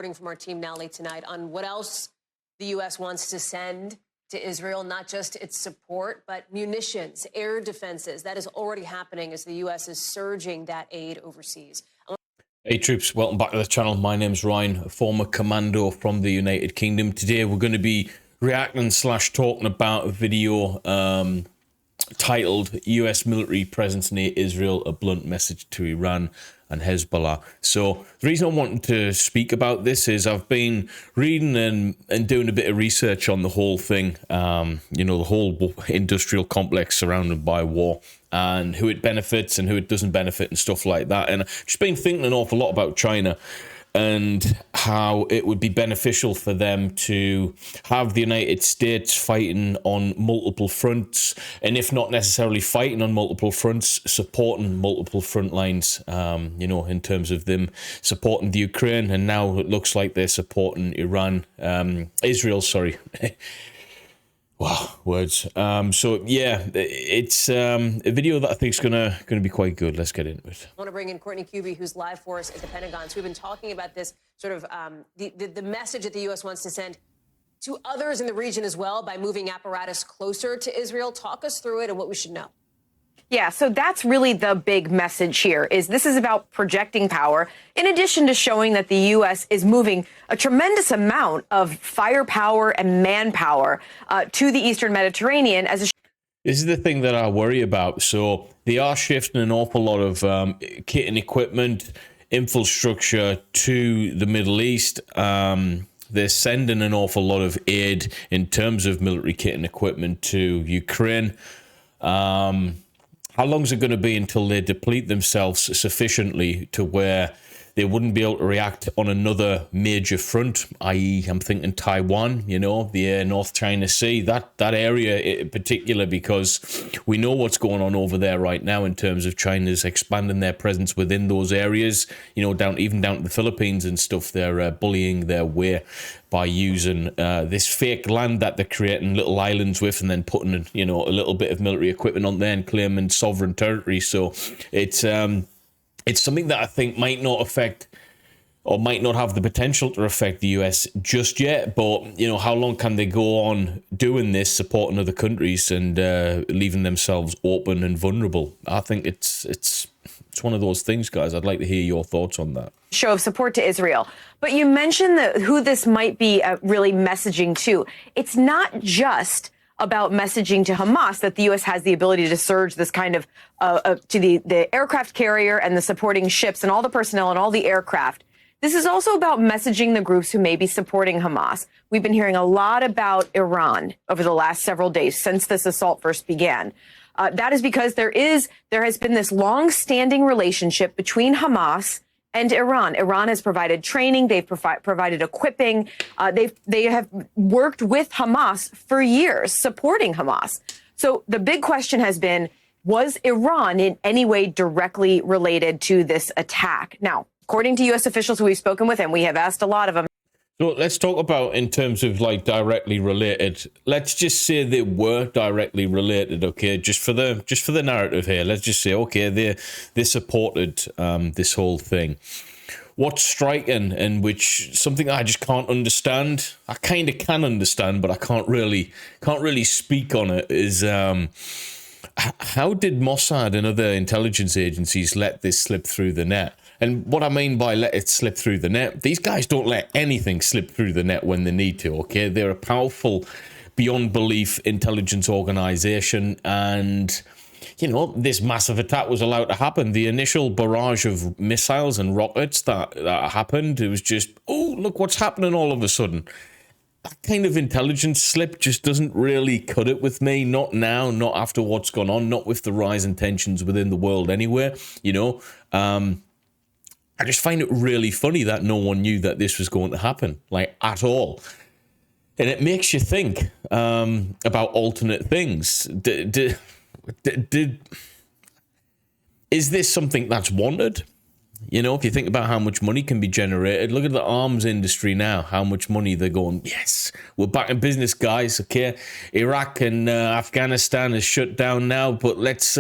From our team now late tonight on what else the U.S. wants to send to Israel, not just its support, but munitions, air defenses. That is already happening as the U.S. is surging that aid overseas. Hey troops, welcome back to the channel. My name's Ryan, a former commando from the United Kingdom. Today we're going to be reacting / talking about a video titled US military presence near Israel, a blunt message to Iran and Hezbollah. So the reason I wanted to speak about this is I've been reading and doing a bit of research on the whole thing, you know, the whole industrial complex surrounded by war and who it benefits and who it doesn't benefit and stuff like that. And I've just been thinking an awful lot about China and how it would be beneficial for them to have the United States fighting on multiple fronts, and if not necessarily fighting on multiple fronts, supporting multiple front lines, you know, in terms of them supporting the Ukraine, and now it looks like they're supporting Israel, sorry. Wow, words. So yeah, it's a video that I think is gonna be quite good. Let's get into it. I want to bring in Courtney Cuby, who's live for us at the Pentagon. So we've been talking about this sort of the message that the U.S. wants to send to others in the region as well by moving apparatus closer to Israel. Talk us through it and what we should know. Yeah, so that's really the big message here, is this is about projecting power, in addition to showing that the U.S. is moving a tremendous amount of firepower and manpower to the Eastern Mediterranean as a... This is the thing that I worry about. So they are shifting an awful lot of kit and equipment, infrastructure to the Middle East. They're sending an awful lot of aid in terms of military kit and equipment to Ukraine. How long is it going to be until they deplete themselves sufficiently to where they wouldn't be able to react on another major front, i.e. I'm thinking Taiwan, you know, the North China Sea, that area in particular, because we know what's going on over there right now in terms of China's expanding their presence within those areas, you know, even down to the Philippines and stuff. They're bullying their way by using this fake land that they're creating little islands with, and then putting, you know, a little bit of military equipment on there and claiming sovereign territory. So it's something that I think might not affect, or might not have the potential to affect the US just yet. But, you know, how long can they go on doing this, supporting other countries and leaving themselves open and vulnerable? I think it's one of those things, guys. I'd like to hear your thoughts on that. Show of support to Israel. But you mentioned who this might be really messaging to. It's not just about messaging to Hamas that the U.S. has the ability to surge this kind of to the aircraft carrier and the supporting ships and all the personnel and all the aircraft. This is also about messaging the groups who may be supporting Hamas. We've been hearing a lot about Iran over the last several days since this assault first began. That is because there has been this long-standing relationship between Hamas and Iran. Iran has provided training. They've provided equipping. They have worked with Hamas for years, supporting Hamas. So the big question has been, was Iran in any way directly related to this attack? Now, according to U.S. officials who we've spoken with, and we have asked a lot of them. So let's talk about in terms of like directly related. Let's just say they were directly related, okay? Just for the narrative here, let's just say, okay, they supported this whole thing. What's striking, and which something I just can't understand. I kind of can understand, but I can't really speak on it. Is how did Mossad and other intelligence agencies let this slip through the net? And what I mean by let it slip through the net, these guys don't let anything slip through the net when they need to, okay? They're a powerful, beyond belief intelligence organization, and, you know, this massive attack was allowed to happen. The initial barrage of missiles and rockets that happened, it was just, oh, look what's happening all of a sudden. That kind of intelligence slip just doesn't really cut it with me. Not now, not after what's gone on, not with the rise in tensions within the world anywhere, you know. I just find it really funny that no one knew that this was going to happen, like, at all. And it makes you think about alternate things. Is this something that's wanted? You know, if you think about how much money can be generated, look at the arms industry now, how much money they're going, yes, we're back in business, guys, okay? Iraq and Afghanistan is shut down now, but let's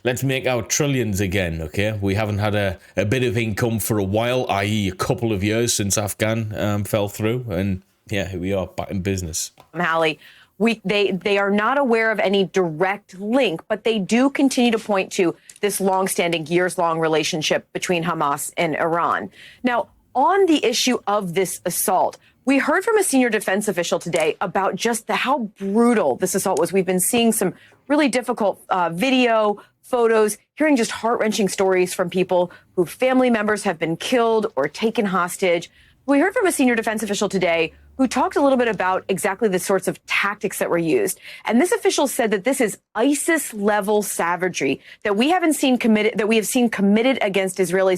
let's make our trillions again, okay? We haven't had a bit of income for a while, i.e. a couple of years since Afghan fell through. And yeah, here we are back in business. Hallie, they are not aware of any direct link, but they do continue to point to this longstanding, years-long relationship between Hamas and Iran. Now, on the issue of this assault, we heard from a senior defense official today about just how brutal this assault was. We've been seeing some really difficult video, photos, hearing just heart-wrenching stories from people whose family members have been killed or taken hostage. We heard from a senior defense official today who talked a little bit about exactly the sorts of tactics that were used. And this official said that this is ISIS-level savagery that we have seen committed against Israeli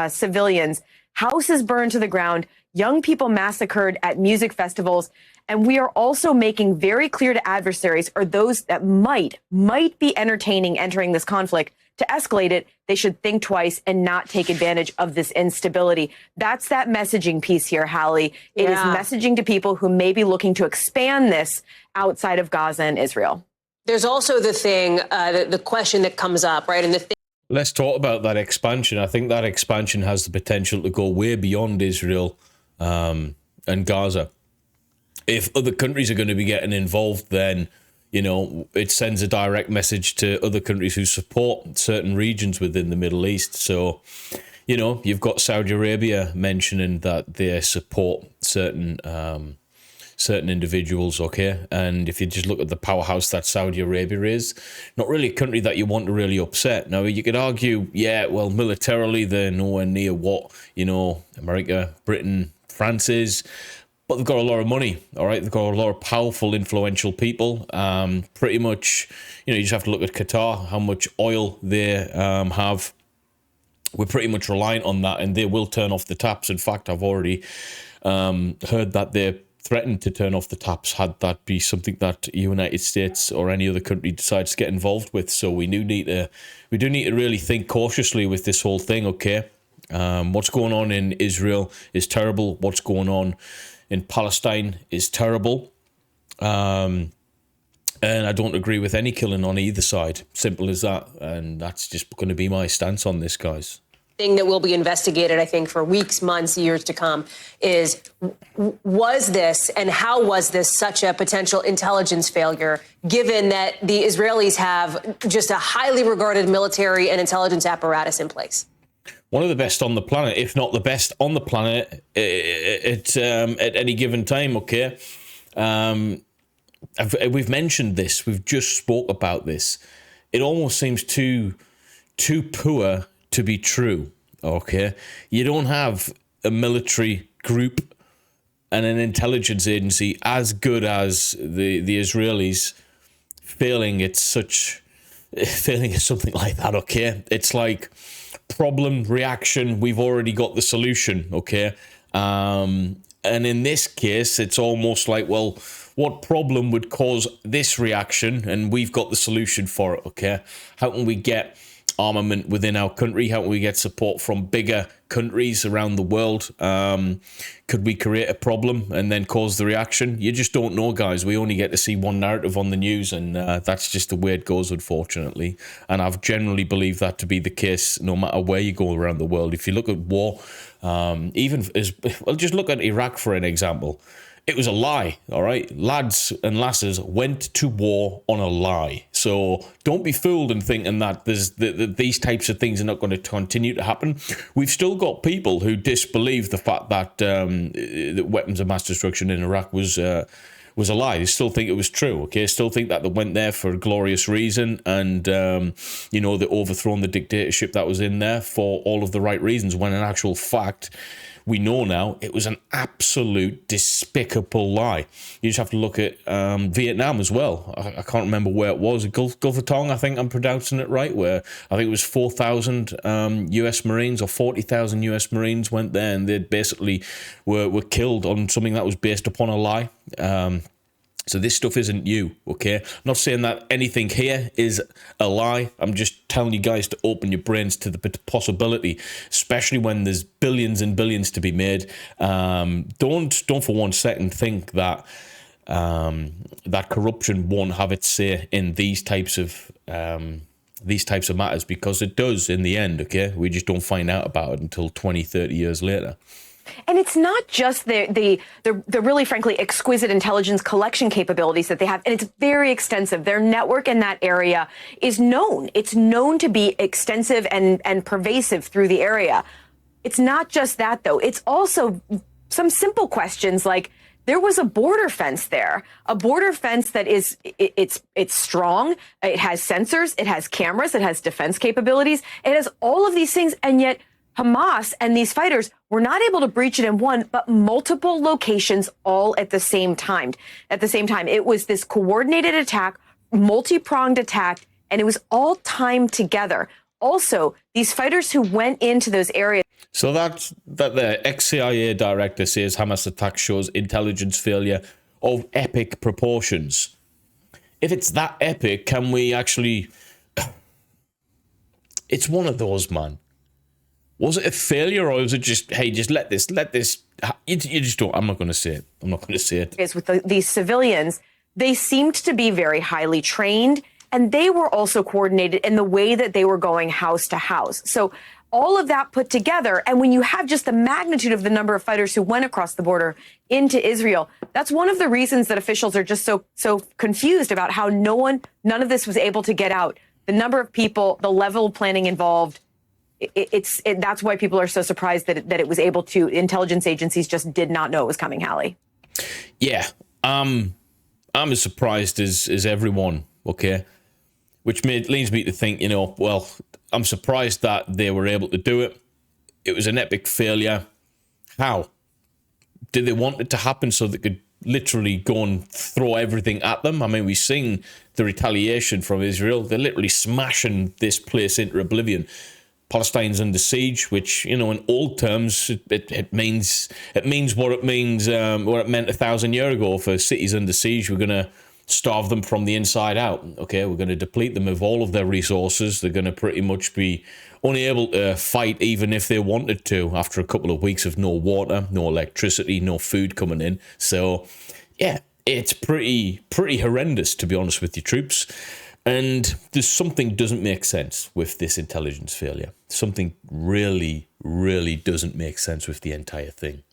civilians, houses burned to the ground, young people massacred at music festivals. And we are also making very clear to adversaries, or those that might be entering this conflict, to escalate it, they should think twice and not take advantage of this instability. That's that messaging piece here, Hallie. It is messaging to people who may be looking to expand this outside of Gaza and Israel. There's also the thing, the question that comes up, right? And Let's talk about that expansion. I think that expansion has the potential to go way beyond Israel and Gaza. If other countries are going to be getting involved, then, you know, it sends a direct message to other countries who support certain regions within the Middle East. So, you know, you've got Saudi Arabia mentioning that they support certain individuals, okay? And if you just look at the powerhouse that Saudi Arabia is, not really a country that you want to really upset. Now, you could argue, yeah, well, militarily, they're nowhere near what, you know, America, Britain, France is. But they've got a lot of money, all right? They've got a lot of powerful, influential people. Pretty much, you know, you just have to look at Qatar, how much oil they have. We're pretty much reliant on that, and they will turn off the taps. In fact, I've already heard that they're threatened to turn off the taps had that be something that the United States or any other country decides to get involved with. So we do need to really think cautiously with this whole thing, okay? What's going on in Israel is terrible. What's going on in Palestine is terrible. And I don't agree with any killing on either side. Simple as that. And that's just going to be my stance on this, guys. Thing that will be investigated, I think, for weeks, months, years to come is, was this and how was this such a potential intelligence failure, given that the Israelis have just a highly regarded military and intelligence apparatus in place? One of the best on the planet, if not the best on the planet at any given time, okay? We've mentioned this. We've just spoke about this. It almost seems too poor to be true, okay? You don't have a military group and an intelligence agency as good as the Israelis failing at something like that, okay? It's like problem, reaction, we've already got the solution, okay? And in this case, it's almost like, well, what problem would cause this reaction? And we've got the solution for it, okay? How can we get armament within our country? How can we get support from bigger countries around the world? Could we create a problem and then cause the reaction? You just don't know, guys. We only get to see one narrative on the news, and that's just the way it goes, unfortunately. And I've generally believed that to be the case no matter where you go around the world. If you look at war, just look at Iraq for an example. It was a lie, all right? Lads and lasses went to war on a lie. So don't be fooled in thinking that these types of things are not going to continue to happen. We've still got people who disbelieve the fact that the weapons of mass destruction in Iraq was a lie. They still think it was true, okay? Still think that they went there for a glorious reason and, they overthrown the dictatorship that was in there for all of the right reasons, when in actual fact, we know now it was an absolute despicable lie. You just have to look at Vietnam as well. I can't remember where it was. Gulf of Tonkin, I think I'm pronouncing it right, where I think it was 4,000 US Marines or 40,000 US Marines went there, and they basically were killed on something that was based upon a lie. So this stuff isn't new, okay? I'm not saying that anything here is a lie. I'm just telling you guys to open your brains to the possibility, especially when there's billions and billions to be made. Don't for one second think that that corruption won't have its say in these types of these types of matters, because it does in the end, okay? We just don't find out about it until 20, 30 years later. And it's not just the really, frankly, exquisite intelligence collection capabilities that they have, and it's very extensive. Their network in that area is known. It's known to be extensive and pervasive through the area. It's not just that, though. It's also some simple questions like, there was a border fence there, a border fence that it's strong. It has sensors, it has cameras, it has defense capabilities. It has all of these things, and yet Hamas and these fighters were not able to breach it in one, but multiple locations all at the same time. It was this coordinated attack, multi-pronged attack, and it was all timed together. Also, these fighters who went into those areas. So that the ex-CIA director says Hamas attack shows intelligence failure of epic proportions. If it's that epic, can we actually... It's one of those, man. Was it a failure, or was it just, hey, just let this, you just don't, I'm not going to say it. I'm not going to say it. Is with these civilians, they seemed to be very highly trained, and they were also coordinated in the way that they were going house to house. So all of that put together, and when you have just the magnitude of the number of fighters who went across the border into Israel, that's one of the reasons that officials are just so confused about how none of this was able to get out. The number of people, the level of planning involved, that's why people are so surprised that it was able to. Intelligence agencies just did not know it was coming, Hallie. Yeah, I'm as surprised as everyone. Okay, which leads me to think, well, I'm surprised that they were able to do it. It was an epic failure. How did they want it to happen so they could literally go and throw everything at them? I mean, we've seen the retaliation from Israel. They're literally smashing this place into oblivion. Palestine's under siege, which, in old terms, it means what it means, what it meant 1,000 years ago. For cities under siege, we're going to starve them from the inside out. Okay, we're going to deplete them of all of their resources. They're going to pretty much be unable to fight, even if they wanted to, after a couple of weeks of no water, no electricity, no food coming in. So, yeah, it's pretty horrendous, to be honest with you, troops. And there's something doesn't make sense with this intelligence failure. Something really, really doesn't make sense with the entire thing.